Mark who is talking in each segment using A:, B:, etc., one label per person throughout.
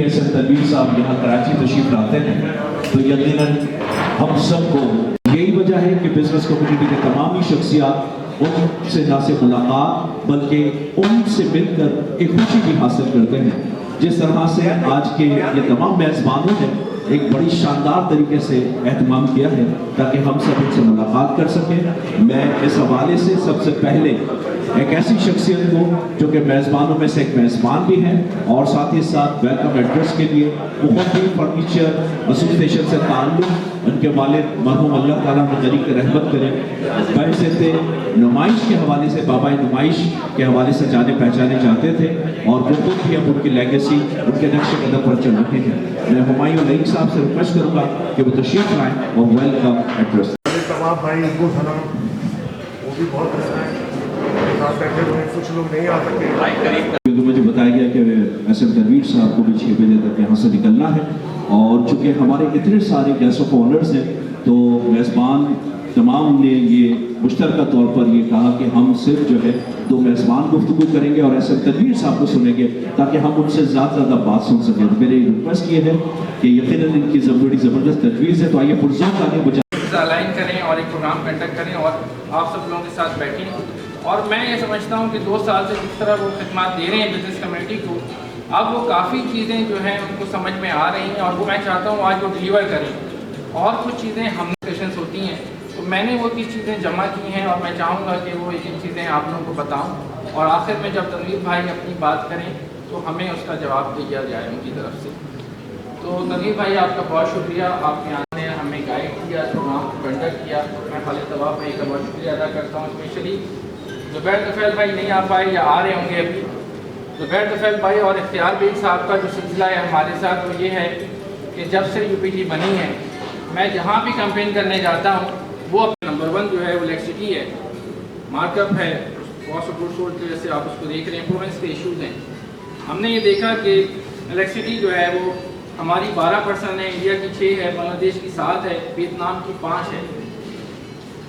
A: कि S M Tanveer साहब यहाँ कराची तशरीफ लाते हैं तो यकीनन हम सबको यही वजह है कि बिजनेस कम्युनिटी के तमाम ही शख्सियात उनसे ना सिर्फ मुलाकात बल्कि उनसे मिलकर एक खुशी भी हासिल करते हैं। जिस तरह से आज के ये तमाम मेज़बानों ने एक बड़ी शानदार तरीके से एहतमाम किया है ताकि हम सब इनसे मुलाकात कर सकें। मैं इस हवाले से सबसे पहले एक ऐसी शख्सियत को जो कि मेज़बानों में से एक मेज़बान भी हैं और साथ ही साथ वेलकम एड्रेस के लिए मुख्तलिफ फर्नीचर एसोसिएशन से ताल्लुक़ उनके वालिद मरहूम अल्लाह ताला उन्हें गरीब की रहमत करें बैज़ते नुमाइश के हवाले से बाबा नुमाइश के हवाले से जाने पहचाने जाते थे और वो खुद भी अब उनकी लेगेसी उनके नक्शे कदम पर चल रहे हैं। मैं हुमायूं लईक साहब से रिक्वेस्ट करूँगा कि वो तशरीफ लाएँ और वेलकम एड्रेस।
B: तमाम भाई उनको सलाम, वो भी बहुत अच्छा है, कुछ लोग नहीं आ सकते
A: क्योंकि मुझे बताया गया कि एस एम तनवीर साहब को भी 6 बजे तक यहाँ से निकलना है और चूँकि हमारे इतने सारे गेस्ट ऑफ ऑनर्स हैं तो मेज़बान तमाम ने ये मुश्तरका तौर पर ये कहा कि हम सिर्फ जो है 2 मेज़बान गुफ्तगू करेंगे और एस एम तनवीर साहब को सुनेंगे ताकि हम उनसे ज़्यादा बात सुन सकें। तो मेरी रिक्वेस्ट ये है कि यकीनन इनकी बड़ी ज़बरदस्त तजवीज़ है तो आइए पुरज़ोर आगे मुझे
C: अलाइन करें और एक प्रोग्राम कंडक्ट करें और आप सब लोगों के साथ बैठें। और मैं ये समझता हूँ कि 2 साल से जिस तरह वो खिदमत दे रहे हैं बिज़नेस कम्युनिटी को, अब वो काफ़ी चीज़ें जो हैं उनको समझ में आ रही हैं और वो मैं चाहता हूँ आज वो डिलीवर करें। और कुछ चीज़ें हम सेशंस होती हैं तो मैंने वो कुछ चीज़ें जमा की हैं और मैं चाहूँगा कि वो एक चीज़ें आप लोगों को बताऊँ और आखिर में जब तनवीर भाई अपनी बात करें तो हमें उसका जवाब दिया जाए उनकी तरफ से। तो तनवीर भाई आपका बहुत शुक्रिया, आपके आने हमें गाइड किया, प्रोग्राम कंडक्ट किया। मैं खालिद तवाब भाई का बहुत शुक्रिया अदा करता हूँ। स्पेशली ज़ुबैर तुफ़ैल भाई नहीं आ पाए या आ रहे होंगे अभी। ज़ुबैर तुफ़ैल भाई और इख्तियार बेग साहब का जो सिलसिला है हमारे साथ वो ये है कि जब से UPG बनी है मैं जहाँ भी कैंपेन करने जाता हूँ वो नंबर 1 जो है वो इलेक्ट्रिसिटी है, मार्कअप है, कॉस्ट ऑफ गुड्स सोल्ड की वजह से आप उसको देख रहे हैं, प्रोवेंस के इशूज़ हैं। हमने ये देखा कि इलेक्ट्रिसिटी जो है वो हमारी 12% है, इंडिया की 6 है, बांग्लादेश की 7 है, वियतनाम की 5 है।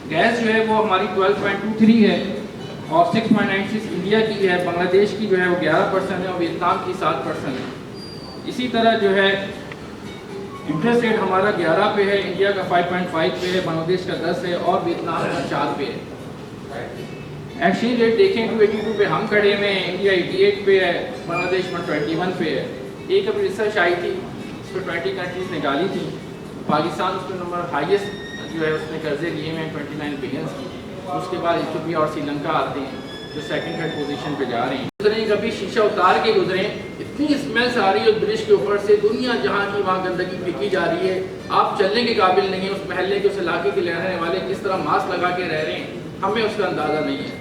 C: गैस जो है वो हमारी 12.23 है और 6.96 इंडिया की है, बांग्लादेश की जो है वो 11% है और वियतनाम की 7% है। इसी तरह जो है इंटरेस्ट रेट हमारा 11 पे है, इंडिया का 5.5 पे है, बांग्लादेश का 10 है और वियतनाम का 4 पे है। एक्सचेंज रेट देखें 282 पे हम खड़े हुए हैं, इंडिया 88 पे है, बांग्लादेश 121 पे है। एक अभी रिसर्च आई थी इस पर 20 कंट्रीज निकाली थी, पाकिस्तान उसमें नंबर हाईएस्ट जो है उसने कर्जे लिए हुए हैं 29 बिलियन की। उसके बाद इथियोपिया और श्रीलंका आते हैं जो 2nd 3rd पोजीशन पे जा रहे हैं। गुजरे कभी शीशा उतार के गुजरे, इतनी स्मेल्स आ रही है ब्रिज के ऊपर से, दुनिया जहाँ की वहाँ गंदगी फेंकी जा रही है, आप चलने के काबिल नहीं है। उस महल्ले के उस इलाके के रहने वाले किस तरह मास्क लगा के रह रहे हैं हमें उसका अंदाज़ा नहीं है।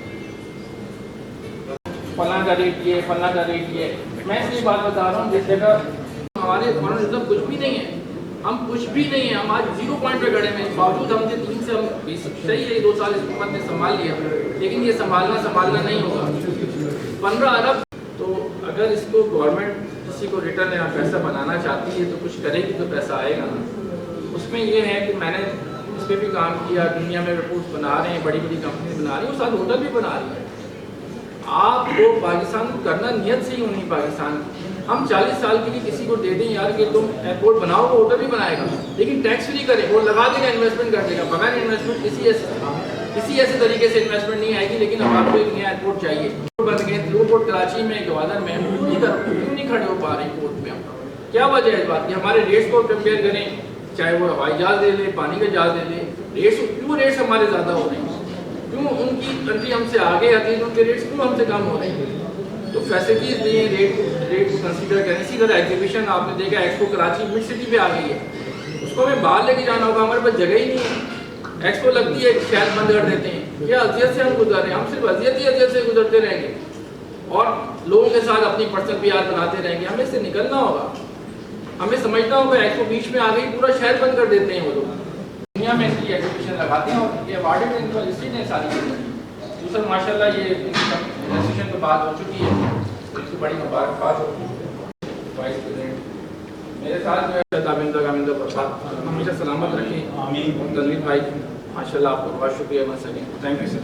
C: फलां का रेट ये, फलां का रेट ये। मैं इसलिए बात बता रहा हूँ जिस जगह हमारे मतलब कुछ भी नहीं है, हम कुछ भी नहीं है, हम आज 0 पॉइंट पे खड़े हैं। बावजूद हमने 3 से हम सही है 2 साल इस हुकूमत ने संभाल लिया, लेकिन ये संभालना नहीं होगा। 15 अरब तो अगर इसको गवर्नमेंट किसी को रिटर्न या पैसा बनाना चाहती है तो कुछ करेगी तो पैसा आएगा ना। उसमें ये है कि मैंने इस पर भी काम किया, दुनिया में रिपोर्ट्स बना रहे हैं, बड़ी बड़ी कंपनी बना रही है, साथ होटल भी बना रही है। आपको पाकिस्तान को करना नियत से ही होनी पाकिस्तान। हम 40 साल के लिए किसी को दे दें यार कि तुम एयरपोर्ट बनाओ, वो होटल भी बनाएगा, लेकिन टैक्स फ्री करें, वो लगा देगा, इन्वेस्टमेंट कर देगा। बगैर इन्वेस्टमेंट किसी ऐसे तरीके से इन्वेस्टमेंट नहीं आएगी। लेकिन अब आपको एक नया एयरपोर्ट चाहिए, बन गए लो पोर्ट कराची में, गवादर में, क्यों नहीं खड़े हो पा रहे पोर्ट में? क्या वजह है इस बात की? हमारे रेट्स को कंपेयर करें, चाहे वो हवाई जहाज दे ले, पानी का जहाज दे ले, रेट्स क्यों रेट्स हमारे ज़्यादा हो रहे हैं? क्यों उनकी कंट्री हमसे आगे आती है, उनके रेट्स क्यों हमसे कम हो रहे हैं? तो फैसिलिटीज़ लिए रेट को कंसीडर करें। इसी तरह एग्जीबिशन आपने देखा, एक्सपो कराची मिड सिटी पे आ गई है, उसको हमें बाहर लेके जाना होगा, हमारे पास जगह ही नहीं है। एक्सपो लगती है, शहर बंद कर देते हैं। क्या अजियत से हम गुजर रहे हैं? हम सिर्फ अजियत से गुजरते रहेंगे और लोगों के साथ अपनी पर्सनल प्यार बनाते रहेंगे। हमें इससे निकलना होगा, हमें समझना होगा। एक्सपो बीच में आ गई, पूरा शहर बंद कर देते हैं वो लोग। दुनिया में इनकी एग्जीबिशन लगाते हैं और ये अवार्डेड इनको लिस्टेड है सारी चीज़ें। दूसरा माशाल्लाह ये रजिस्ट्रेशन तो बात हो चुकी है, इसकी बड़ी मुबारकबाद होगी। वाइस प्रेसिडेंट मेरे साथ जो है दाविंदा प्रसाद हमेशा सलामत रखें। आमीन। और तनवीर भाई माशाल्लाह आपको बहुत शुक्रिया बन सकें। Thank you sir.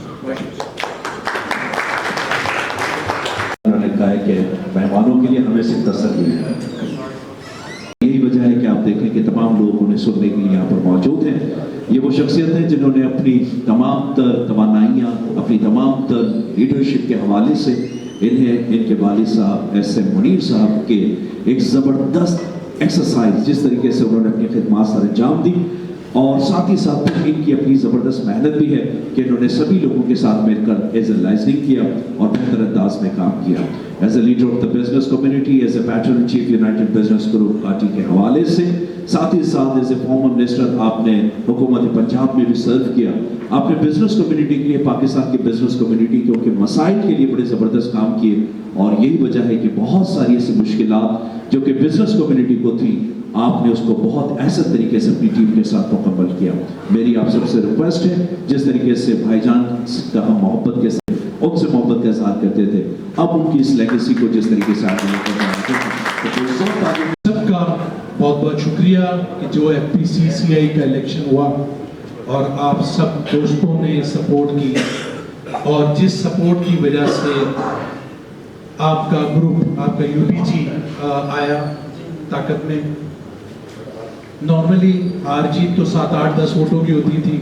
A: उन्होंने कहा है कि मेहमानों के लिए हमें सिर्फ तसल्ली है। तमाम तर तवानाइयाँ, अपनी तमाम तर लीडरशिप के हवाले से इन्हें इनके वालिद साहब SM मुनीर साहब के एक ज़बरदस्त एक्सरसाइज जिस तरीके से उन्होंने अपनी खिदमत सर अंजाम दी, और साथ ही साथ इनकी अपनी ज़बरदस्त मेहनत भी है कि इन्होंने सभी लोगों के साथ मिलकर एज ए लाइजनिंग किया और बेहतर अंदाज में काम किया। As a leader of the business community, as a patron chief united business group party के हवाले से, साथ ही साथ एज ए फॉर्मर मिनिस्टर आपने हुकूमत पंजाब में भी सर्व किया। आपने बिजनेस कम्युनिटी के लिए, पाकिस्तान की बिजनेस कम्युनिटी के उनके मसाइल के लिए बड़े ज़बरदस्त काम किए, और यही वजह है कि बहुत सारी ऐसी मुश्किलात जो कि बिजनेस कम्युनिटी को थी, आपने उसको बहुत ऐसे तरीके से अपनी टीम के साथ मुकम्मल किया। मेरी आप सबसे रिक्वेस्ट है, जिस तरीके से भाईजान का हम मोहब्बत के साथ उनसे मोहब्बत का इजहार करते थे, अब उनकी इस लेगेसी को जिस तरीके से आगे लेकर
D: सबका बहुत बहुत शुक्रिया कि जो FPCCI का इलेक्शन हुआ और आप सब दोस्तों ने सपोर्ट की, और जिस सपोर्ट की वजह से आपका ग्रुप, आपका UPG आया ताकत में। नॉर्मली हार जीत तो 7, 8, 10 वोटों की होती थी,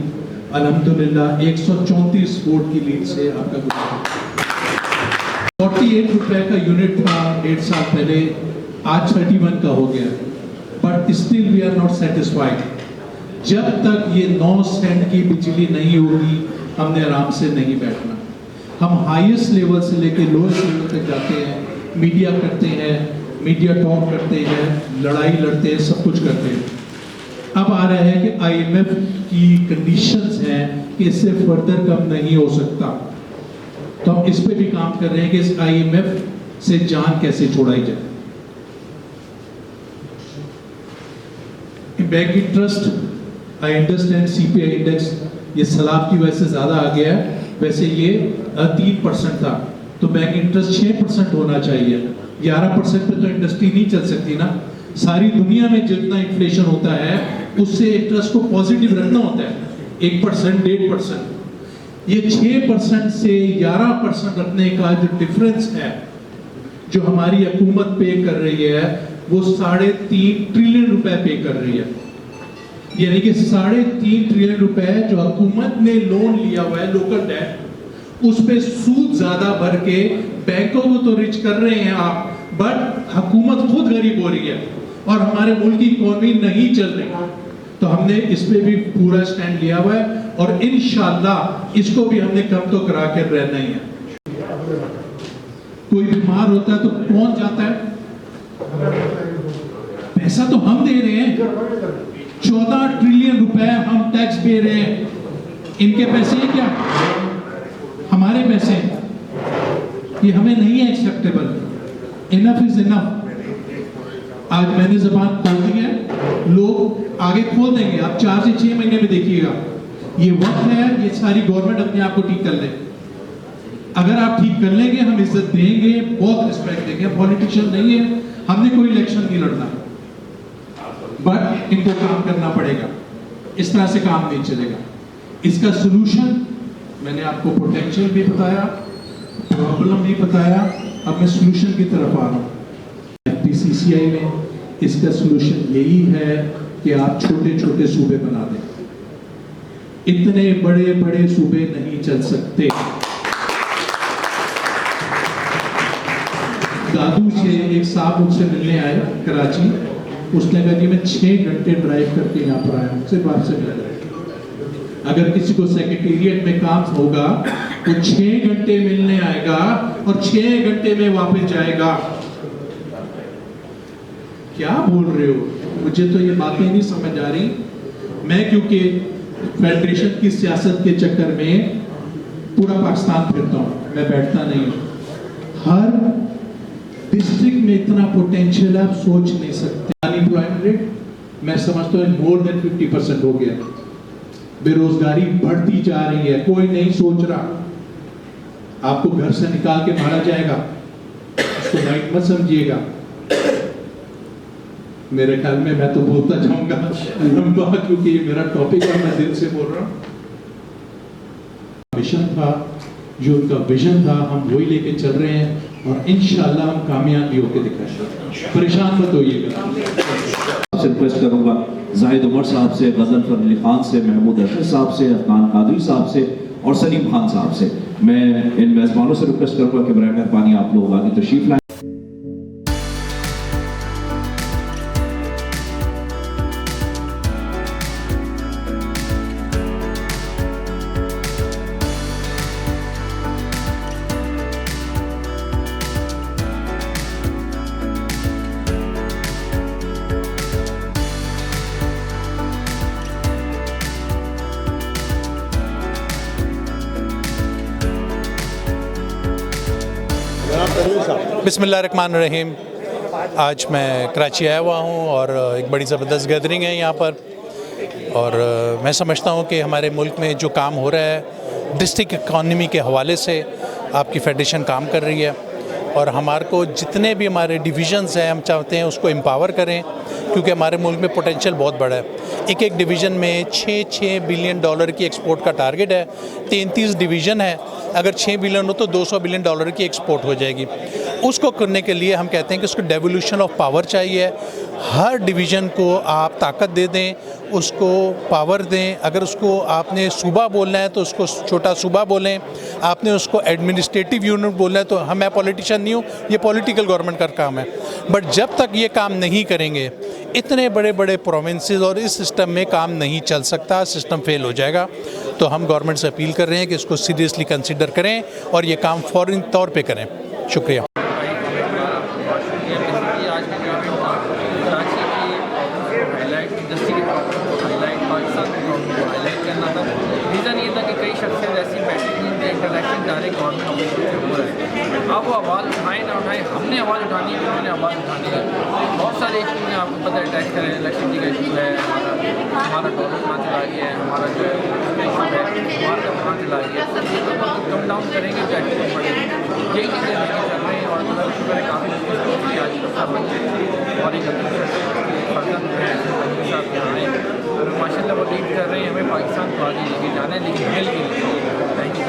D: अल्हम्दुलिल्लाह 134 वोट की लीड से आपका ग्रुप 48 रुपए का यूनिट था 1.5 साल पहले, आज 31 का हो गया। But still we are not satisfied. जब तक ये 9 सेंट की बिजली नहीं होगी, हमने आराम से नहीं बैठना। हम हाईएस्ट लेवल से लेके लोएस्ट लेवल तक जाते हैं, मीडिया करते हैं, मीडिया टॉक करते हैं, लड़ाई लड़ते हैं, सब कुछ करते हैं। अब आ रहा है कि IMF की कंडीशंस हैं कि इससे फर्दर कम नहीं हो सकता, तो हम इस पे भी काम कर रहे हैं कि इस IMF से जान कैसे छुड़ाई जाए। Bank interest, I understand CPI index ये सलाब की वजह से ज्यादा आ गया है, वैसे ये 3% था, तो बैंक इंटरेस्ट 6% होना चाहिए। 11% पे तो इंडस्ट्री नहीं चल सकती ना। सारी दुनिया में जितना इन्फ्लेशन होता है उससे इंटरेस्ट को पॉजिटिव रखना होता है, 1%, 1.5%। ये 6% से 11% रखने का जो डिफरेंस है, जो हमारी हुकूमत पे कर रही है, वो 3.5 ट्रिलियन रुपए पे कर रही है। यानी कि 3.5 ट्रिलियन रुपए जो हुकूमत ने लोन लिया हुआ है, लोकल डेट, उस पे सूद ज्यादा भर के बैंकों को तो रिच कर रहे हैं आप, बट हुकूमत खुद गरीब हो रही है और हमारे मुल्क की इकोनॉमी नहीं चल रही। तो हमने इस पे भी पूरा स्टैंड लिया हुआ है, और इंशाल्लाह इसको भी हमने कम तो करा के रहना ही है। कोई बीमार होता है तो कौन जाता है? पैसा तो हम दे रहे हैं, 14 ट्रिलियन रुपए हम टैक्स दे रहे हैं। इनके पैसे हैं क्या? हमारे पैसे। ये हमें नहीं है एक्सेप्टेबल। Enough is enough. आज मैंने जबान खोल दी है, लोग आगे खोल देंगे। आप 4 से 6 महीने में देखिएगा, ये वक्त है, ये सारी गवर्नमेंट अपने आप को ठीक कर ले। अगर आप ठीक कर लेंगे, हम इज्जत देंगे, बहुत रिस्पेक्ट देंगे। पॉलिटिशियन नहीं है, हमने कोई इलेक्शन नहीं लड़ना, बट इनको काम करना पड़ेगा। इस तरह से काम नहीं चलेगा। इसका सोल्यूशन मैंने आपको पोटेंशियल भी बताया, प्रॉब्लम भी बताया, अब मैं सोल्यूशन की तरफ आ रहा हूँ। FPCCI में इसका सोल्यूशन यही है कि आप छोटे छोटे सूबे बना दें। इतने बड़े बड़े सूबे नहीं चल सकते। दादू से एक साहब मुझसे मिलने आए कराची, उसने कहा जी मैं 6 घंटे ड्राइव करके यहाँ पर आया हूँ, सिर्फ आपसे मिल रहा है। अगर किसी को सेक्रेटेरिएट में काम होगा तो 6 घंटे मिलने आएगा और 6 घंटे में वापस जाएगा। क्या बोल रहे हो? मुझे तो ये बातें नहीं समझ आ रही। मैं क्योंकि फेडरेशन की सियासत के चक्कर में पूरा पाकिस्तान फिरता हूँ, मैं बैठता नहीं हूँ। हर डिस्ट्रिक्ट में इतना पोटेंशियल है, आप सोच नहीं सकते। अनएम्प्लॉयमेंट रेट मैं समझता हूँ मोर देन 50% हो गया। बेरोजगारी बढ़ती जा रही है, कोई नहीं सोच रहा। आपको घर से निकाल के मारा जाएगा, इसको राइट मत समझिएगा। मेरे ख्याल में मैं तो बोलता जाऊंगा लंबा, क्योंकि ये मेरा टॉपिक है, मैं दिल से बोल रहा हूँ। मिशन था, जो उनका विजन था, हम वही लेके चल रहे हैं, और इंशाल्लाह हम कामयाब भी होके दिखाएंगे। परेशान मत होइएगा।
A: आपसे रिक्वेस्ट करूंगा जाहिद उमर साहब से, गजनफर अली खान से, महमूद अरशद साहब से, अदनान कादरी साहब से और सलीम खान साहब से। मैं इन मेज़बानों से रिक्वेस्ट करूँगा कि बराए मेहरबानी आप लोग आगे तशरीफ लाएं।
E: बिस्मिल्लाहिर्रहमानिर्रहीम। आज मैं कराची आया हुआ हूँ और एक बड़ी ज़बरदस्त गैदरिंग है यहाँ पर, और मैं समझता हूँ कि हमारे मुल्क में जो काम हो रहा है डिस्ट्रिक्ट इकॉनमी के हवाले से आपकी फेडरेशन काम कर रही है, और हमारे को जितने भी हमारे डिवीज़न्स हैं हम चाहते हैं उसको एम्पावर करें, क्योंकि हमारे मुल्क में पोटेंशियल बहुत बड़ा है। एक एक डिवीज़न में 6 बिलियन डॉलर की एक्सपोर्ट का टारगेट है। 33 डिवीज़न है, अगर 6 बिलियन हो तो 200 बिलियन डॉलर की एक्सपोर्ट हो जाएगी। उसको करने के लिए हम कहते हैं कि उसको डेवोल्यूशन ऑफ पावर चाहिए। हर डिवीज़न को आप ताकत दे दें, उसको पावर दें। अगर उसको आपने सूबा बोलना है तो उसको छोटा सूबा बोलें, आपने उसको एडमिनिस्ट्रेटिव यूनिट बोलना है तो मैं पॉलिटिशियन नहीं हूँ, ये पॉलिटिकल गवर्नमेंट का काम है। बट जब तक ये काम नहीं करेंगे, इतने बड़े बड़े प्रोविंसेस और इस सिस्टम में काम नहीं चल सकता, सिस्टम फेल हो जाएगा। तो हम गवर्नमेंट से अपील कर रहे हैं कि इसको सीरियसली कंसिडर करें और ये काम फ़ौरी तौर पे करें। शुक्रिया।
C: रीज़न ये था कि कई शख्सियत ऐसी बैठी थी जिनका इंटरेक्शन डायरेक्ट गवर्नमेंट ऑफिस से हो रहा है। अब वो आवाज़ उठाएँ ना उठाएँ, हमने आवाज़ उठानी है, उन्होंने आवाज़ उठानी है। बहुत सारे इशू हैं, आपको पता है, टैक्स करें, इलेक्ट्रिसिटी का इशू है, हमारा डॉलर कहाँ चला गया है, हमारा जो है इशू है, हमारा कहाँ चला गया है। कम डाउन करेंगे तो एक्टिव बढ़ेगी। यही चीज़ें लेके चल रहे हैं, और मतलब शुक्र है काफ़ी आज और एक फर्जन है साहब यहाँ आए, माशाल्लाह वो लीड कर रहे हैं, हमें पाकिस्तान को आगे लेके जाना है, लेकिन हेल के लिए। Thank you.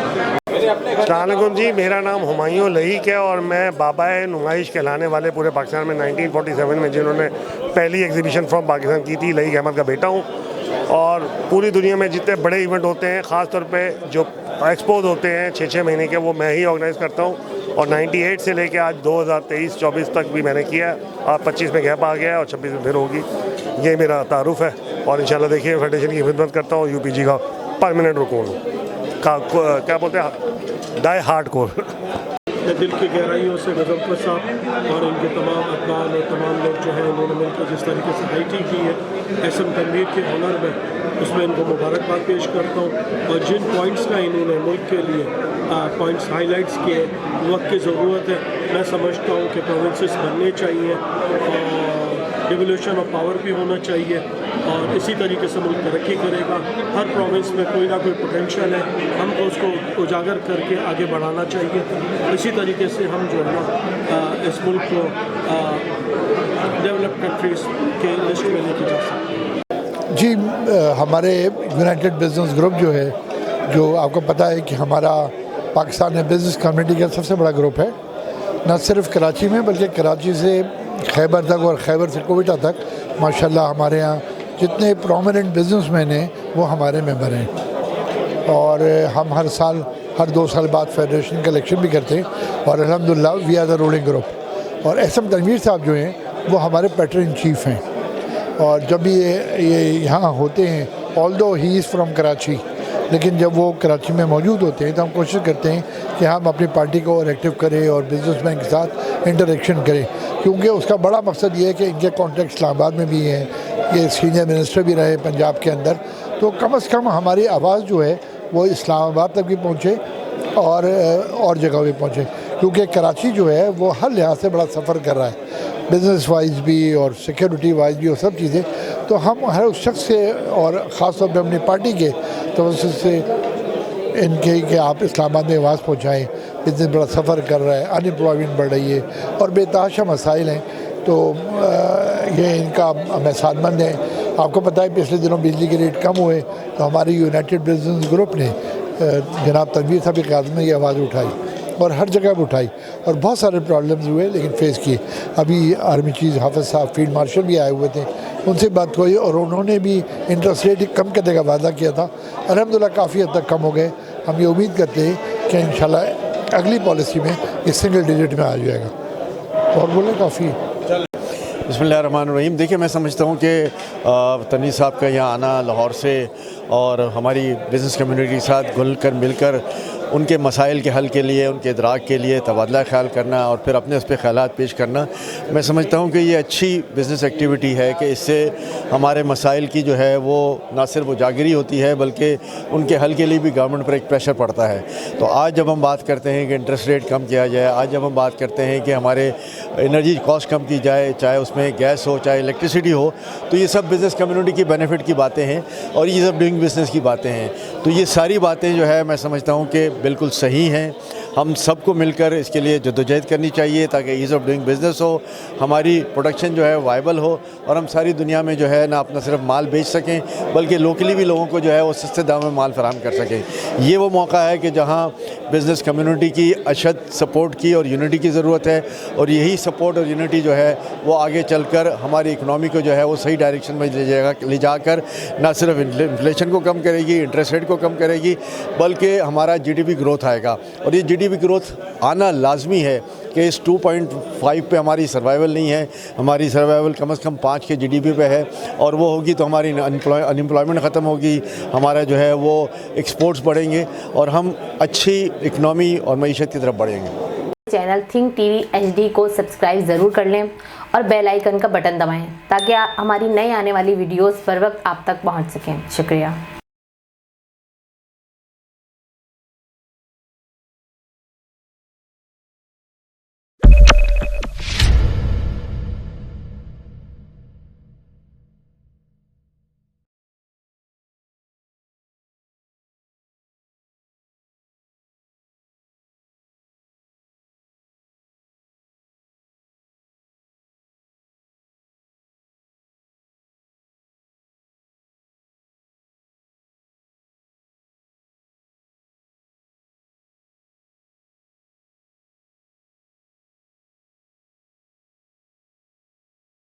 B: अस्सलामुअलैकुम जी, मेरा नाम हुमायूं लहीक है और मैं बाबाए नुमाइश कहलाने वाले पूरे पाकिस्तान में 1947 में जिन्होंने पहली एग्जीबिशन फ्रॉम पाकिस्तान की थी, लहीक अहमद का बेटा हूँ। और पूरी दुनिया में जितने बड़े इवेंट होते हैं, ख़ास तौर पे जो एक्सपोज होते हैं 6 महीने के, वो मैं ही ऑर्गेनाइज़ करता हूँ। और 98 से लेके आज 2023-24 तक भी मैंने किया है। आज 25 में गैप आ गया है और 26 में फिर होगी। ये मेरा तारुफ है और इंशाल्लाह देखिए फेडरेशन की खिदमत करता हूँ। यूपीजी का परमानेंट रुकून का क्या बोलते हैं, डाई हार्ड कोर।
F: दिल की गहराइयों से गजनफर साहब और इनके तमाम अफगान और तमाम लोग जो हैं, उन्होंने मिलकर जिस तरीके से हाईटी की है एसएम तनवीर के ऑनर में, उसमें इनको मुबारकबाद पेश करता हूँ। और जिन पॉइंट्स का इन्होंने मुल्क के लिए पॉइंट्स हाईलाइट्स किए, वक्त की ज़रूरत है। मैं समझता हूँ कि प्रोविंसेस बनने चाहिए और डिवोल्यूशन ऑफ पावर भी होना चाहिए, और इसी तरीके से मुल्क तरक्की करेगा। हर प्रोविंस में कोई ना कोई पोटेंशियल है, हमको उसको उजागर करके आगे बढ़ाना चाहिए। इसी तरीके से हम जो है ना इस मुल्क को डेवलप्ड कंट्रीज़ के लिस्ट में लेके जा सकते हैं।
G: जी, हमारे यूनाइटेड बिजनेस ग्रुप जो है, जो आपको पता है कि हमारा पाकिस्तान में बिज़नेस कम्युनिटी का सबसे बड़ा ग्रुप है, न सिर्फ कराची में बल्कि कराची से खैबर तक और खैबर से कोयटा तक माशाल्लाह हमारे यहाँ जितने प्रोमिनेंट बिजनेसमैन हैं वो हमारे मेंबर हैं। और हम हर साल, हर 2 साल बाद फेडरेशन का इलेक्शन भी करते हैं, और अल्हम्दुलिल्लाह we are the ruling group. और एसएम तनवीर साहब जो हैं वो हमारे पैटर्न इन चीफ हैं। और जब भी ये यहाँ होते हैं, although he is from Karachi, लेकिन जब वो कराची में मौजूद होते हैं तो हम कोशिश करते हैं कि हम अपनी पार्टी को और एक्टिव करें और बिजनेसमैन के साथ इंटरेक्शन करें, क्योंकि उसका बड़ा मकसद ये है कि इनके कॉन्टैक्ट इस्लामाबाद में भी हैं, ये सीनियर मिनिस्टर भी रहे पंजाब के अंदर, तो कम से कम हमारी आवाज़ जो है वो इस्लामाबाद तक भी पहुँचे और जगह भी पहुँचे। क्योंकि कराची जो है वो हर लिहाज से बड़ा सफ़र कर रहा है, बिज़नेस वाइज भी और सिक्योरिटी वाइज भी और सब चीज़ें। तो हम हर उस शख्स से और ख़ास तौर पर अपनी पार्टी के तवज्जुह से इनके कि आप इस्लामाबाद में आवाज़ पहुँचाएँ। बिज़नेस बड़ा सफ़र कर रहा है, अनएम्प्लॉयमेंट बढ़ रही है और बेतहाशा मसाइल हैं, तो ये इनका मैं साथमंद है। आपको पता है पिछले दिनों बिजली के रेट कम हुए तो हमारे यूनाइटेड बिजनेस ग्रुप ने जनाब तनवीर साहब की क़यादत में ये आवाज़ उठाई और हर जगह पर उठाई, और बहुत सारे प्रॉब्लम्स हुए लेकिन फेस किए। अभी आर्मी चीफ़ हाफिज़ साहब फील्ड मार्शल भी आए हुए थे उनसे बात हुई और उन्होंने भी इंटरेस्ट रेट कम करने का वादा किया था। अल्हम्दुलिल्लाह काफ़ी हद तक कम हो गए। हम ये उम्मीद करते हैं कि इंशाल्लाह अगली पॉलिसी में ये सिंगल डिजिट में आ जाएगा। और बोले काफ़ी
H: बिस्मिल्लाहिर्रहमानिर्रहीम। देखिए, मैं समझता हूँ कि तनवीर साहब का यहाँ आना लाहौर से और हमारी बिज़नेस कम्युनिटी के साथ घुल कर मिलकर उनके मसाइल के हल के लिए, उनके इदराक के लिए तबादला ख्याल करना और फिर अपने उस पर ख्यालात पेश करना, मैं समझता हूँ कि ये अच्छी बिज़नेस एक्टिविटी है कि इससे हमारे मसाइल की जो है वो ना सिर्फ उजागरी होती है बल्कि उनके हल के लिए भी गवर्नमेंट पर एक प्रेशर पड़ता है। तो आज जब हम बात करते हैं कि इंटरेस्ट रेट कम किया जाए, आज जब हम बात करते हैं कि हमारे एनर्जी कॉस्ट कम की जाए, चाहे उसमें गैस हो चाहे इलेक्ट्रिसिटी हो, तो ये सब बिज़नेस कम्युनिटी की बेनिफिट की बातें हैं और ये सब डूइंग बिज़नेस की बातें हैं। तो ये सारी बातें जो है मैं समझता हूँ कि बिल्कुल सही हैं। हम सबको मिलकर इसके लिए जद्दोजहद करनी चाहिए ताकि ईज़ ऑफ डूइंग बिज़नेस हो, हमारी प्रोडक्शन जो है वायबल हो और हम सारी दुनिया में जो है ना अपना सिर्फ माल बेच सकें बल्कि लोकली भी लोगों को जो है वो सस्ते दाम में माल फराहम कर सकें। ये वो मौका है कि जहाँ बिज़नेस कम्युनिटी की अशद सपोर्ट की और यूनिटी की ज़रूरत है और यही सपोर्ट और यूनिटी जो है वो आगे चलकर हमारी इकनॉमी को जो है वो सही डायरेक्शन में ले जाकर ना सिर्फ इन्फ्लेशन को कम करेगी, इंटरेस्ट रेट को कम करेगी, बल्कि हमारा GDP ग्रोथ आएगा। और ये GDP ग्रोथ आना लाजमी है कि इस 2.5 पे हमारी सर्वाइवल नहीं है, हमारी सर्वाइवल कम से कम 5 के GDP पे है और वो होगी तो हमारी अनएम्प्लॉयमेंट ख़त्म होगी, हमारा जो है वो एक्सपोर्ट्स बढ़ेंगे और हम अच्छी इकनॉमी और मईशत की तरफ बढ़ेंगे।
I: चैनल थिंक टीवी HD को सब्सक्राइब ज़रूर कर लें और बेल आइकन का बटन दबाएं ताकि हमारी नई आने वाली वीडियोस पर वक्त आप तक पहुंच सकें। शुक्रिया।